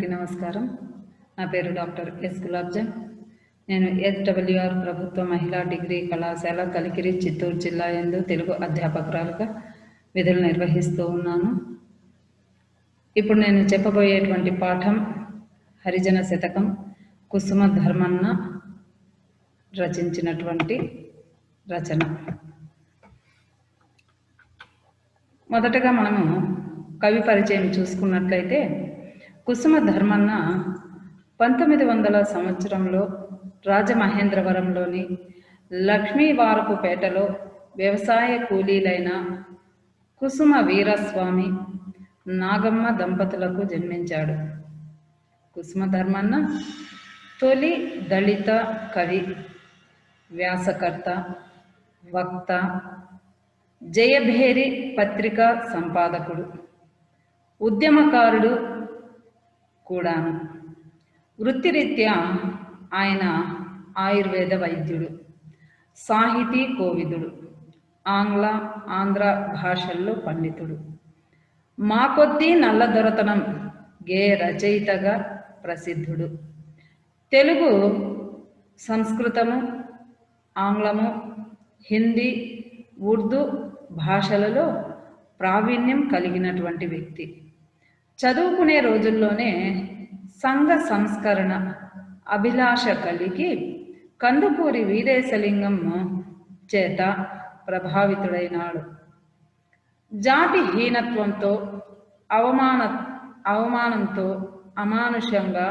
నమస్కారం. నా పేరు డాక్టర్ ఎస్ గులాబ్జామ్. నేను ఎస్డబ్ల్యూఆర్ ప్రభుత్వ మహిళా డిగ్రీ కళాశాల కలికిరి చిత్తూరు జిల్లా యందు తెలుగు అధ్యాపకురాలుగా విధులు నిర్వహిస్తూ ఉన్నాను. ఇప్పుడు నేను చెప్పబోయేటువంటి పాఠం హరిజన శతకం కుసుమ ధర్మన్న రచించినటువంటి రచన. మొదటగా మనము కవి పరిచయం చూసుకున్నట్లయితే కుసుమ ధర్మన్న 1900 సంవత్సరంలో రాజమహేంద్రవరంలోని లక్ష్మీవారపుపేటలో వ్యవసాయ కూలీలైన కుసుమ వీరస్వామి నాగమ్మ దంపతులకు జన్మించాడు. కుసుమ ధర్మన్న తొలి దళిత కవి, వ్యాసకర్త, వక్త, జయభేరి పత్రికా సంపాదకుడు, ఉద్యమకారుడు కూడాను. వృత్తిరీత్యా ఆయన ఆయుర్వేద వైద్యుడు, సాహితీ కోవిదుడు, ఆంధ్ర భాషల్లో పండితుడు, మా కొద్దీ నల్లదొరతనం గేయ రచయితగా ప్రసిద్ధుడు. తెలుగు, సంస్కృతము, ఆంగ్లము, హిందీ, ఉర్దూ భాషలలో ప్రావీణ్యం కలిగినటువంటి వ్యక్తి. చదువుకునే రోజుల్లోనే సంఘ సంస్కరణ అభిలాష కలిగి కందుకూరి వీరేశలింగం చేత ప్రభావితుడైనాడు. జాతి హీనత్వంతో, అవమానంతో, అమానుషంగా,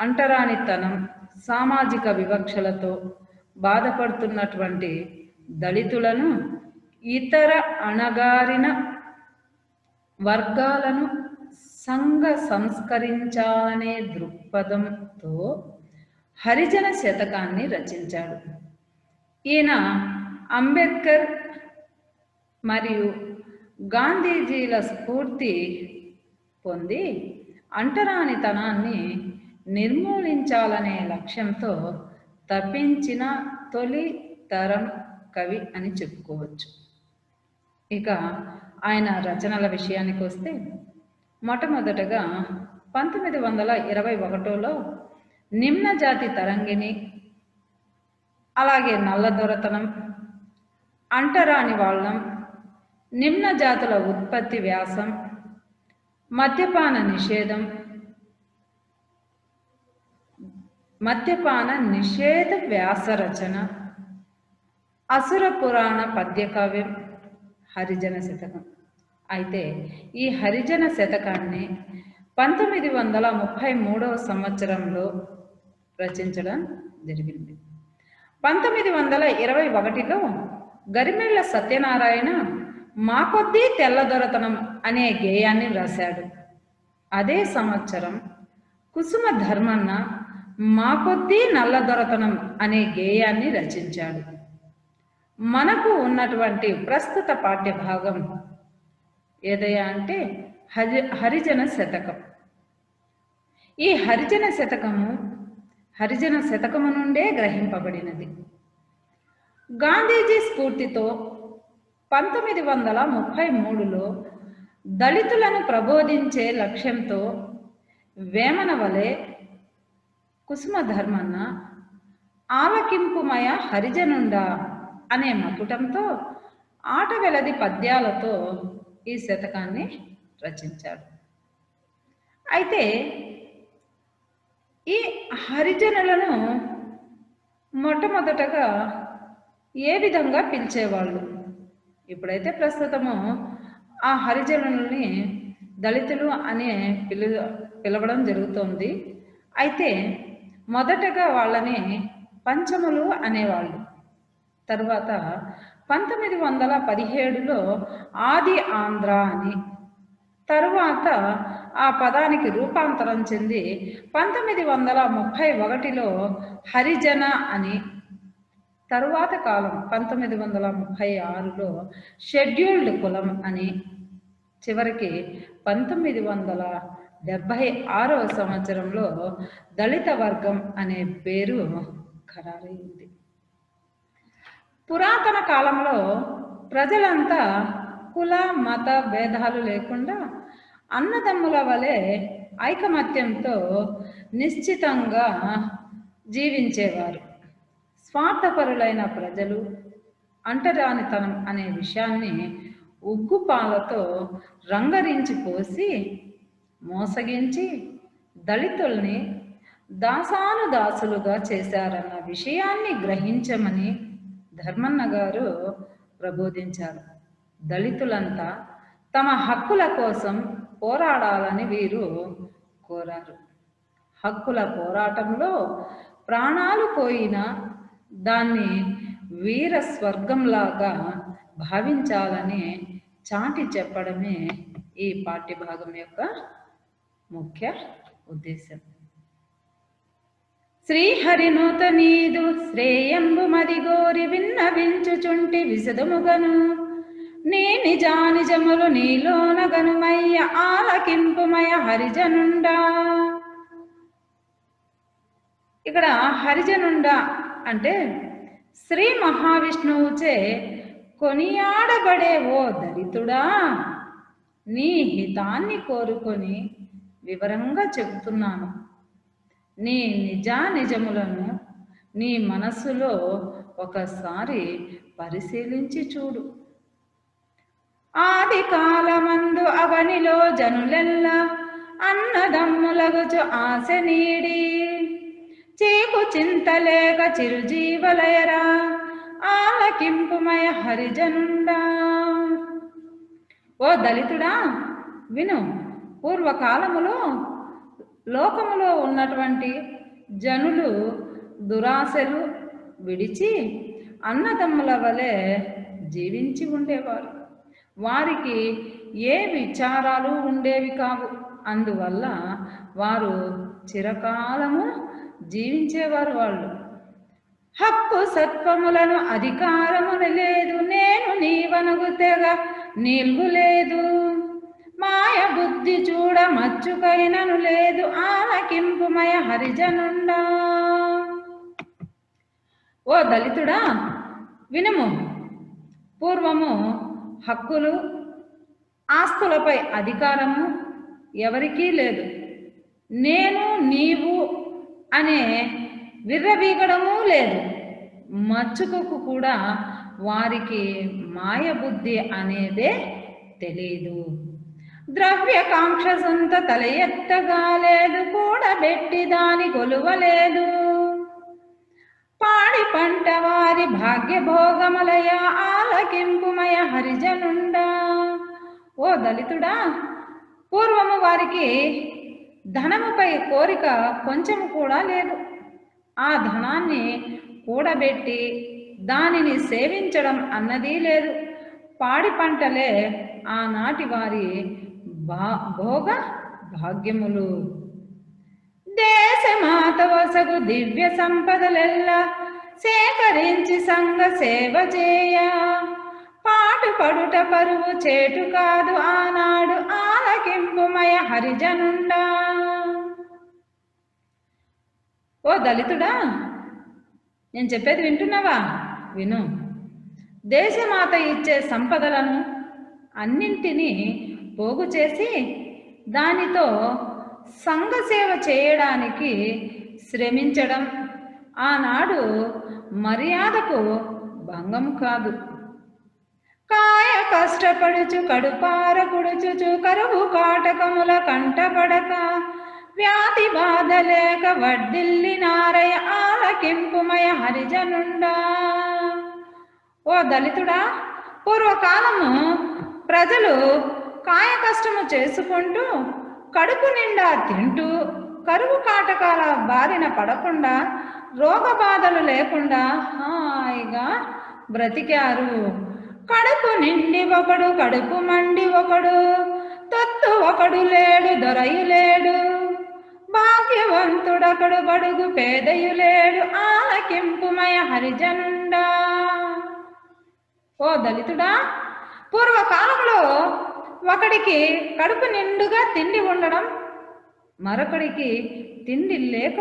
అంటరానితనం, సామాజిక వివక్షలతో బాధపడుతున్నటువంటి దళితులను, ఇతర అణగారిన వర్గాలను సంఘ సంస్కరించాలనే దృక్పథంతో హరిజన శతకాన్ని రచించాడు. ఈయన అంబేద్కర్ మరియు గాంధీజీల స్ఫూర్తి పొంది అంటరానితనాన్ని నిర్మూలించాలనే లక్ష్యంతో తప్పించిన తొలి తరం కవి అని చెప్పుకోవచ్చు. ఇక ఆయన రచనల విషయానికి వస్తే, మొట్టమొదటగా 1921లో నిమ్న జాతి తరంగిణి, అలాగే నల్లదొరతనం, అంటరాని వాళ్ళం, నిమ్న జాతుల ఉత్పత్తి వ్యాసం, మద్యపాన నిషేధ వ్యాస రచన, అసుర పురాణ పద్యకావ్యం, హరిజన శతకం. అయితే ఈ హరిజన శతకాన్ని 1933 సంవత్సరంలో రచించడం జరిగింది. 1921లో గరిమెళ్ళ సత్యనారాయణ మా కొద్దీ తెల్లదొరతనం అనే గేయాన్ని రాశాడు. అదే సంవత్సరం కుసుమ ధర్మన్న మా కొద్దీ నల్లదొరతనం అనే గేయాన్ని రచించాడు. మనకు ఉన్నటువంటి ప్రస్తుత పాఠ్యభాగం ఏదయ్యా అంటే హరిజన శతకం. ఈ హరిజన శతకము నుండే గ్రహింపబడినది. గాంధీజీ స్ఫూర్తితో 1933లో దళితులను ప్రబోధించే లక్ష్యంతో వేమన వలె కుసుమ ధర్మన్న ఆలకింపుమయ హరిజనుండా అనే మకుటంతో ఆటవెలది పద్యాలతో ఈ శతకాన్ని రచించాడు. అయితే ఈ హరిజనులను మొట్టమొదటగా ఏ విధంగా పిలిచేవాళ్ళు? ఇప్పుడైతే ప్రస్తుతము ఆ హరిజనులని దళితులు అనే పిలవడం జరుగుతోంది. అయితే మొదటగా వాళ్ళని పంచములు అనేవాళ్ళు. తర్వాత 1917లో ఆది ఆంధ్ర అని, తరువాత ఆ పదానికి రూపాంతరం చెంది 1931లో హరిజన అని, తరువాత కాలం 1936లో షెడ్యూల్డ్ కులం అని, చివరికి 1976వ సంవత్సరంలో దళిత వర్గం అనే పేరు ఖరారైంది. పురాతన కాలంలో ప్రజలంతా కుల మత భేదాలు లేకుండా అన్నదమ్ముల వలె ఐకమత్యంతో నిశ్చితంగా జీవించేవారు. స్వార్థపరులైన ప్రజలు అంటరానితనం అనే విషయాన్ని ఉగ్గుపాలతో రంగరించి పోసి మోసగించి దళితుల్ని దాసానుదాసులుగా చేశారన్న విషయాన్ని గ్రహించమని ధర్మన్న గారు ప్రబోధించారు. దళితులంతా తమ హక్కుల కోసం పోరాడాలని వీరు కోరారు. హక్కుల పోరాటంలో ప్రాణాలు పోయినా దాన్ని వీర స్వర్గంలాగా భావించాలని చాటి చెప్పడమే ఈ పాఠ్యభాగం యొక్క ముఖ్య ఉద్దేశం. శ్రీహరినూత నీదు శ్రేయంబు మదిగోరి విన్నవించుచుంటి విశదముగను నీ నిజానిజములు నీలోన గనుమయ్య ఆలకింపుమయ హరిజనుండా. ఇక్కడ హరిజనుండా అంటే శ్రీ మహావిష్ణువుచే కొనియాడబడే ఓ దళితుడా, నీ హితాన్ని కోరుకొని వివరంగా చెబుతున్నాను. నీ నిజానిజములను నీ మనస్సులో ఒకసారి పరిశీలించి చూడు. ఆది కాలమందు అవనిలో జనులెల్ల అన్నదమ్ములగుచు ఆశ నీడి చీకు చింతలేక చిరుజీవలయరా ఆలకింపుమయ హరిజనుండా. ఓ దళితుడా విను. పూర్వకాలములో లోకములో ఉన్నటువంటి జనులు దురాశలు విడిచి అన్నదమ్ముల వలె జీవించి ఉండేవారు. వారికి ఏ విచారాలు ఉండేవి కావు. అందువల్ల వారు చిరకాలము జీవించేవారు. వాళ్ళు హక్కు సత్వములను అధికారమును లేదు, నేను నీవనుగు తెగ నిల్వు లేదు, మాయ బుద్ధి చూడ మచ్చుకైనను లేదు ఆలకింపుమయ హరిజనుండా. ఓ దళితుడా వినుము. పూర్వము హక్కులు ఆస్తులపై అధికారము ఎవరికీ లేదు. నేను నీవు అనే విర్రవీగడము లేదు. మచ్చుకకు కూడా వారికి మాయబుద్ధి అనేదే తెలీదు. ద్రవ్యకాంక్ష సొంత తల ఎత్తగా లేదు, కూడబెట్టి దాని కొలువలేదు, పాడి పంట వారి భాగ్యభోగమలయ ఆలకింపుమయ హరిజనుండా. ఓ దళితుడా పూర్వము వారికి ధనముపై కోరిక కొంచెము కూడా లేదు. ఆ ధనాన్ని కూడబెట్టి దానిని సేవించడం అన్నది లేదు. పాడి పంటలే ఆనాటి వారి భోగ భాగ్యములు. దేశమాత వసగు దివ్య సంపదలెల్లా సేకరించి సంఘ సేవ చేయ పాటు పడుట పరువు చేటు కాదు ఆనాడు ఆలకింపుమయ హరిజనుండా. ఓ దళితుడా నేను చెప్పేది వింటున్నావా? విను. దేశమాత ఇచ్చే సంపదలను అన్నింటినీ పోగు చేసి దానితో సంఘ సేవ చేయడానికి శ్రమించడం ఆనాడు మర్యాదకు భంగం కాదు. కాయ కష్టపడుచు కడుపార కుడుచుచు కరువు కాటకముల కంటపడక వ్యాధి బాధ లేక వడ్డిల్లి నారయ ఆలకింపుమయ హరిజనుండా. ఓ దళితుడా పూర్వకాలము ప్రజలు కాయ కష్టము చేసుకుంటూ కడుపు నిండా తింటూ కరువు కాటకాల బారిన పడకుండా రోగ బాధలు లేకుండా హాయిగా బ్రతికారు. కడుపు నిండి ఒకడు కడుపు మండి ఒకడు, తొత్తు ఒకడు లేడు దొరయు లేడు, భాగ్యవంతుడొకడు బడుగు పేదయు లేడు ఆలకింపుమయ హరిజనుండా. ఓ దళితుడా పూర్వకాలంలో ఒకడికి కడుపు నిండుగా తిండి ఉండడం, మరొకడికి తిండి లేక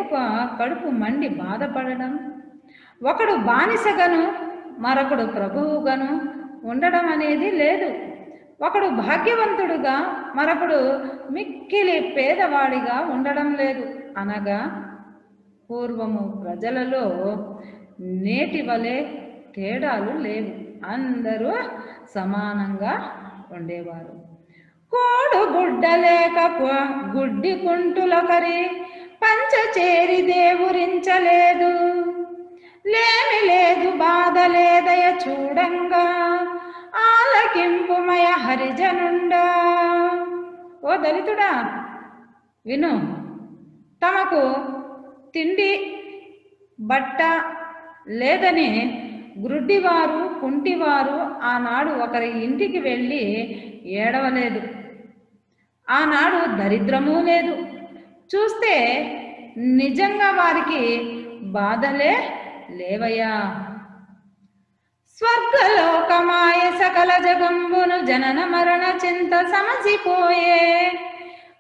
కడుపు మండి బాధపడడం, ఒకడు బానిసగను మరొకడు ప్రభువుగను ఉండడం అనేది లేదు. ఒకడు భాగ్యవంతుడుగా మరొకడు మిక్కిలి పేదవాడిగా ఉండడం లేదు. అనగా పూర్వము ప్రజలలో నేటి వలె తేడాలు లేవు, అందరూ సమానంగా ఉండేవారు. కోడు గుడ్డ లేక గుడ్డి కుంటులొకరి పంచచేరి దేవురించలేదు, లేమి లేదు బాధ లేదయ చూడంగా ఆలకింపుమయ హరిజనుండా. ఓ దళితుడా విను, తమకు తిండి బట్ట లేదని గ్రుడ్డివారు కుంటివారు ఆనాడు ఒకరి ఇంటికి వెళ్ళి ఏడవలేదు. ఆనాడు దరిద్రమూ లేదు. చూస్తే నిజంగా వారికి బాధలే లేవయ్యా. స్వర్గలోకమాయ సకల జగంబును జనన మరణ చింత సమసిపోయే,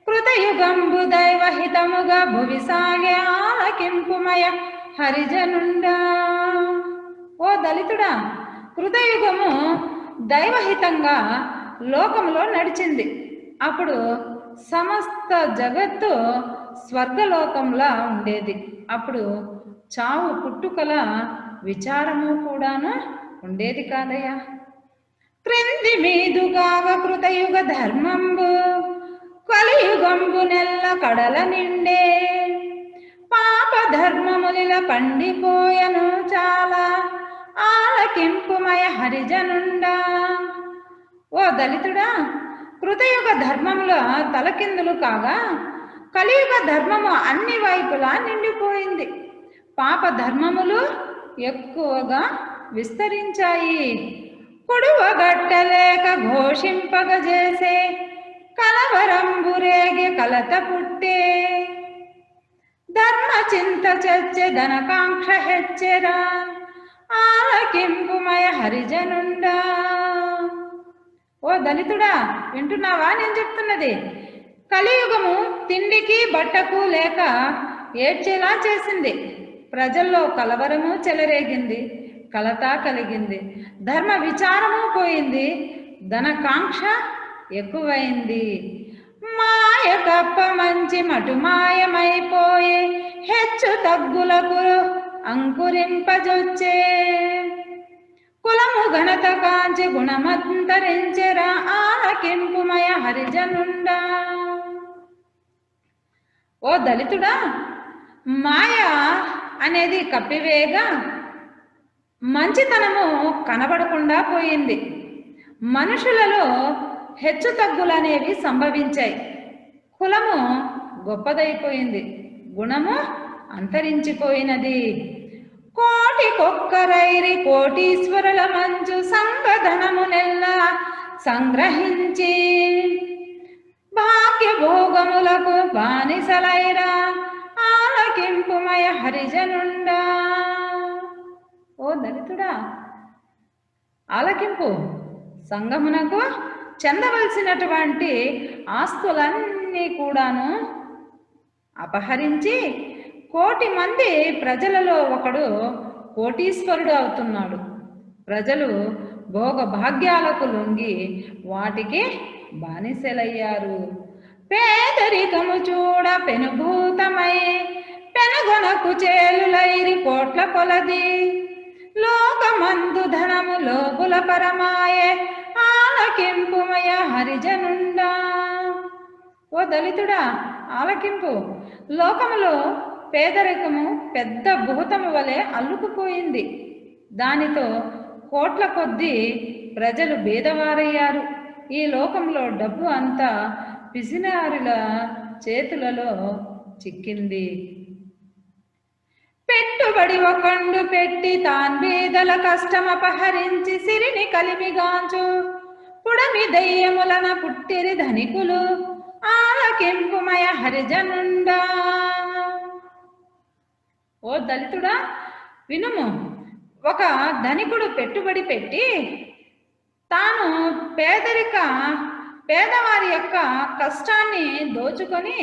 కృతయుగంబు దైవహితముగా భువి సాగే ఆలకింపుమయ హరిజనుండా. ఓ దళితుడా, కృతయుగము దైవహితంగా లోకంలో నడిచింది. అప్పుడు సమస్త జగత్తు స్వర్గలోకంలా ఉండేది. అప్పుడు చావు పుట్టుకల విచారము కూడాను ఉండేది కాదయ్యా. క్రింది మీదుగాగ కృతయుగ ధర్మంబు కలియుగంబు నెల్ల కడల నిండే, పాప ధర్మములిల పండిపోయను చాలా ఆలకింపుమయ హరిజనుండా. ఓ దళితుడా, కృతయుగ ధర్మంలో తలకిందులు కాగా కలియుగ ధర్మము అన్ని వైపులా నిండిపోయింది. పాప ధర్మములు ఎక్కువగా విస్తరించాయి. కొడువగట్టలేక ఘోషింపగజేసే కలవరంబురేగే కలత పుట్టే, ధర్మ చింత చచ్చే ధనకాంక్ష హెచ్చెరా ఆలకింపుమయ హరిజనుండా. ఓ దళితుడా వింటున్నావా నేను చెప్తున్నది? కలియుగము తిండికి బట్టకు లేక ఏడ్చేలా చేసింది. ప్రజల్లో కలవరము చెలరేగింది, కలత కలిగింది, ధర్మ విచారము పోయింది, ధనకాంక్ష ఎక్కువైంది. మాయ కప్ప మంచి మటు మాయమైపోయే, హెచ్చు తగ్గులకు అంకురింపజొచ్చే, కులము ఘనత కాంచి గుణమంతరించెరా ఆలకింపుమయ హరిజనుండా. ఓ దళితుడా, మాయ అనేది కప్పివేగా మంచితనము కనబడకుండా పోయింది. మనుషులలో హెచ్చు తగ్గులనేవి సంభవించాయి. కులము గొప్పదైపోయింది, గుణము అంతరించిపోయినది. కోటికొక్కరైరి కోటీశ్వరుల మంచు సంగధనము నెల్ల సంగ్రహించి, భాగ్య భోగములకు బానిసలైరా ఆలకింపుమయ హరిజనుండా. ఓ దళితుడా ఆలకింపు, సంగమునకు చెందవలసినటువంటి ఆస్తులన్నీ కూడాను అపహరించి కోటి మంది ప్రజలలో ఒకడు కోటీశ్వరుడు అవుతున్నాడు. ప్రజలు భోగ భాగ్యాలకు లొంగి వాటికి బానిసలయ్యారు. పేదరికము చూడ పెనుభూతమై పెనుగొనకు చేలులైరి కోట్ల కొలది, లోకమందు ధనము లోపుల పరమాయే ఆలకింపుమయ హరిజనుండా. ఓ దళితుడా ఆలకింపు, లోకములో పేదరికము పెద్ద భూతము వలె అల్లుకుపోయింది. దానితో కోట్ల కొద్దీ ప్రజలు బీదవారయ్యారు. ఈ లోకంలో డబ్బు అంతా పిసినారుల చేతులలో చిక్కింది. పెట్టుబడి ఒకండు పెట్టి తాన్ బీదల కష్టమపహరించి సిరిని కలిమిగాంచు, పుడమి దయ్యములన పుట్టిరి ధనికులు ఆలకింపుమయ హరిజనుండా. ఓ దళితుడా వినుము, ఒక ధనికుడు పెట్టుబడి పెట్టి తాను పేదవారి యొక్క కష్టాన్ని దోచుకొని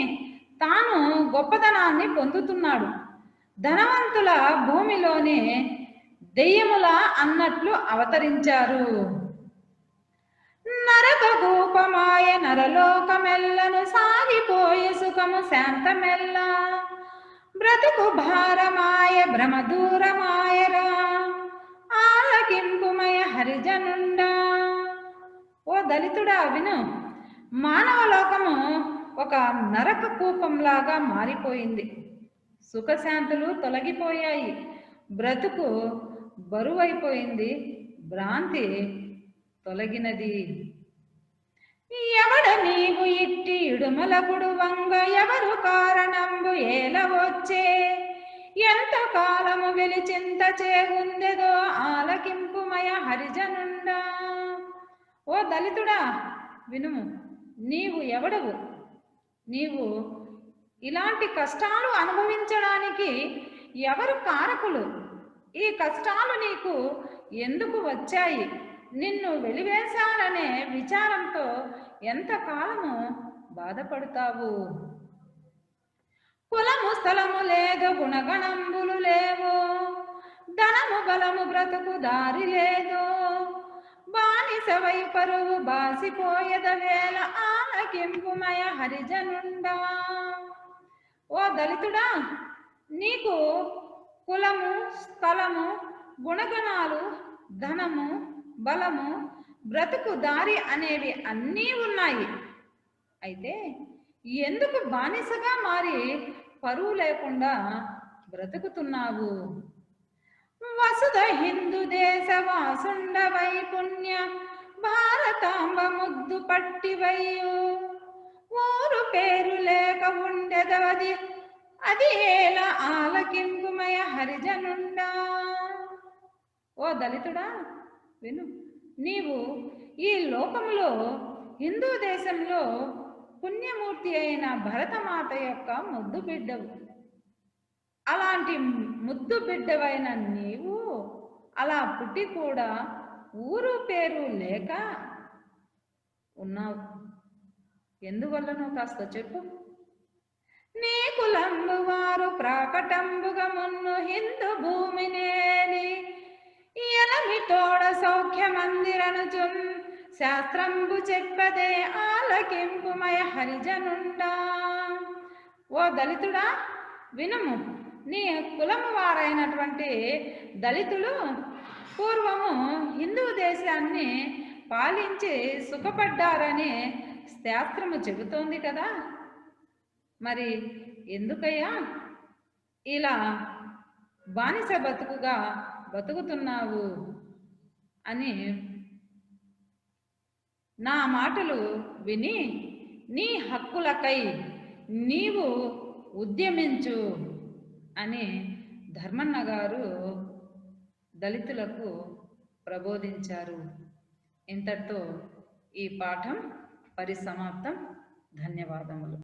తాను గొప్పతనాన్ని పొందుతున్నాడు. ధనవంతుల భూమిలోనే దెయ్యముల అన్నట్లు అవతరించారు. నరకగూపమాయ నరలోకమెల్లను సాగిపోయే సుఖము శాంతమెల్ల బ్రతుకు భారమాయ భ్రమ దూరమాయరా ఆలకింపుమయ హరిజనుండా. ఓ దళితుడా విను, మానవ లోకము ఒక నరక కూపంలాగా మారిపోయింది. సుఖశాంతులు తొలగిపోయాయి, బ్రతుకు బరువైపోయింది, భ్రాంతి తొలగినది. ఎవడ నీవు ఇట్టి ఇడుమలపుడు వంగ ఎవరు కారణంబు ఏల వచ్చే ఎంత కాలము వెలిచింత చేగుందెదో ఆలకింపుమయ హరిజనుండా. ఓ దళితుడా వినుము, నీవు ఎవడవు? నీవు ఇలాంటి కష్టాలు అనుభవించడానికి ఎవరు కారకులు? ఈ కష్టాలు నీకు ఎందుకు వచ్చాయి? నిన్ను వెలివేశాలనే విచారంతో ఎంతకాలము బాధపడతావు? కులము స్థలము లేదు, గుణగణంబులు లేవు, ధనము బలము బ్రతుకు దారి లేదు, బానిసవై పరువు బాసిపోయద వేళ ఆలకింపుమయ హరిజనుండా. ఓ దళితుడా, నీకు కులము స్థలము గుణగణాలు ధనము బలము బ్రతుకు దారి అనేవి అన్నీ ఉన్నాయి. అయితే ఎందుకు బానిసగా మారి పరువు లేకుండా బ్రతుకుతున్నావు? వసుధ హిందూ దేశవాసుండవై పుణ్య భారతాంబ ముద్దు పట్టివయ్యు ఊరు పేరు లేక ఉండెదవది అది ఏలా ఆలకింపుమయ హరిజనుండా. ఓ దళితుడా విను, నీవు ఈ లోకంలో హిందూ దేశంలో పుణ్యమూర్తి అయిన భరతమాత యొక్క ముద్దు బిడ్డవు. అలాంటి ముద్దు బిడ్డవైన నీవు అలా పుట్టి కూడా ఊరు పేరు లేక ఉన్నావు. ఎందువల్లనో కాస్త చెప్పు. నీ కులంబు వారు ప్రాకటంబుగా మున్ను హిందూ భూమినేని ఎలమిటోడ సౌఖ్య మందిరనుచున్ శాస్త్రంబు చెప్పదే ఆలకింపుమయ హరిజనుండా. ఓ దళితుడా వినుము, నీ కులము వారైనటువంటి దళితులు పూర్వము హిందూ దేశాన్ని పాలించి సుఖపడ్డారని శాస్త్రము చెబుతోంది కదా. మరి ఎందుకయ్యా ఇలా బానిస బతుకుగా బతుకుతున్నావు అని నా మాటలు విని నీ హక్కులకై నీవు ఉద్యమించు అని ధర్మన్న గారు దళితులకు ప్రబోధించారు. ఇంతటితో ఈ పాఠం పరిసమాప్తం. ధన్యవాదములు.